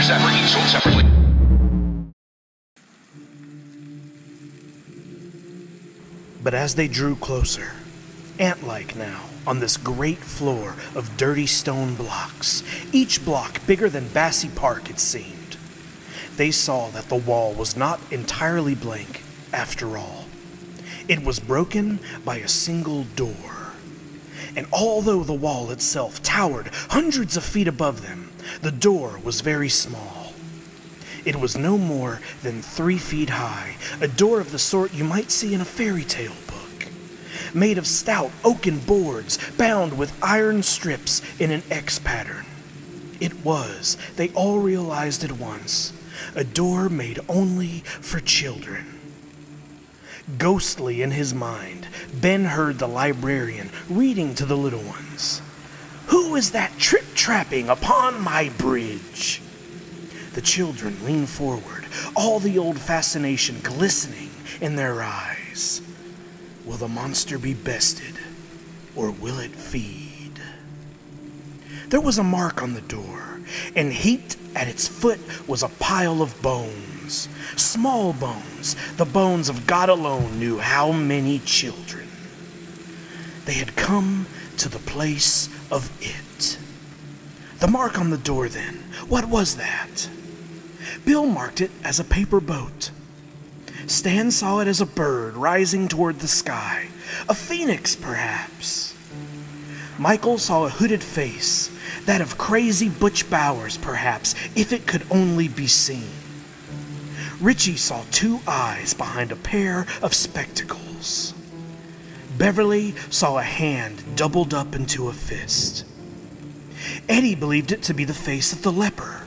characters that were each sold separately. But as they drew closer, ant-like now, on this great floor of dirty stone blocks, each block bigger than Bassey Park it seemed, they saw that the wall was not entirely blank after all. It was broken by a single door. And although the wall itself towered hundreds of feet above them, the door was very small. It was no more than 3 feet high, a door of the sort you might see in a fairy tale book, made of stout oaken boards bound with iron strips in an X pattern. It was, they all realized at once, a door made only for children. Ghostly in his mind, Ben heard the librarian reading to the little ones. "Who is that trip-trapping upon my bridge?" The children leaned forward, all the old fascination glistening in their eyes. Will the monster be bested, or will it feed? There was a mark on the door, and heaped at its foot was a pile of bones. Small bones, the bones of God alone knew how many children. They had come to the place of it. The mark on the door then, what was that? Bill marked it as a paper boat. Stan saw it as a bird rising toward the sky, a phoenix perhaps. Michael saw a hooded face, that of crazy Butch Bowers perhaps, if it could only be seen. Richie saw 2 eyes behind a pair of spectacles. Beverly saw a hand doubled up into a fist. Eddie believed it to be the face of the leper.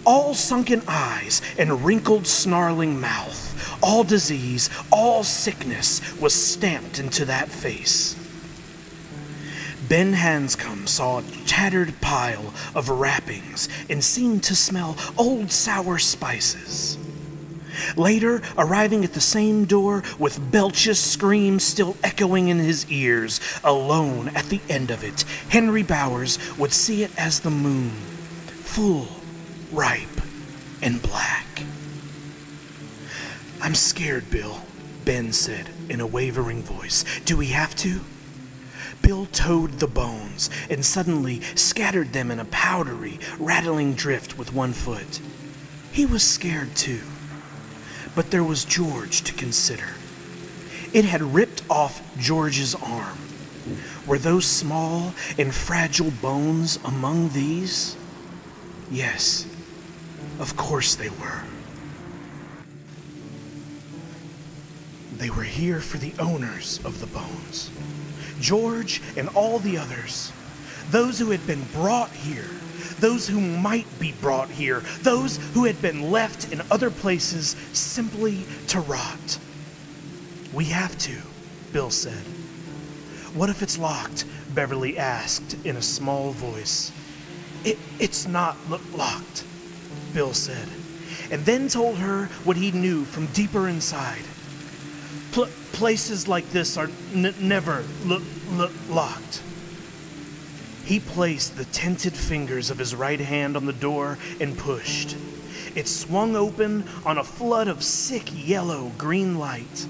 All sunken eyes and wrinkled, snarling mouth. All disease, all sickness was stamped into that face. Ben Hanscom saw a tattered pile of wrappings and seemed to smell old sour spices. Later, arriving at the same door with Belch's scream still echoing in his ears, alone at the end of it, Henry Bowers would see it as the moon, full, ripe, and black. "I'm scared, Bill," Ben said in a wavering voice. "Do we have to?" Bill towed the bones and suddenly scattered them in a powdery, rattling drift with one foot. He was scared too. But there was George to consider. It had ripped off George's arm. Were those small and fragile bones among these? Yes, of course they were. They were here for the owners of the bones. George and all the others. Those who had been brought here. Those who might be brought here. Those who had been left in other places simply to rot. "We have to," Bill said. "What if it's locked?" Beverly asked in a small voice. It's not locked," Bill said, and then told her what he knew from deeper inside. Places like this are never locked." He placed the tented fingers of his right hand on the door and pushed. It swung open on a flood of sick yellow-green light.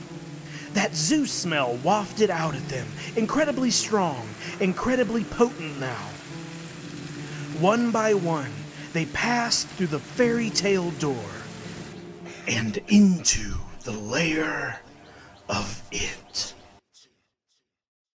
That zoo smell wafted out at them, incredibly strong, incredibly potent now. One by one, they passed through the fairy tale door and into the lair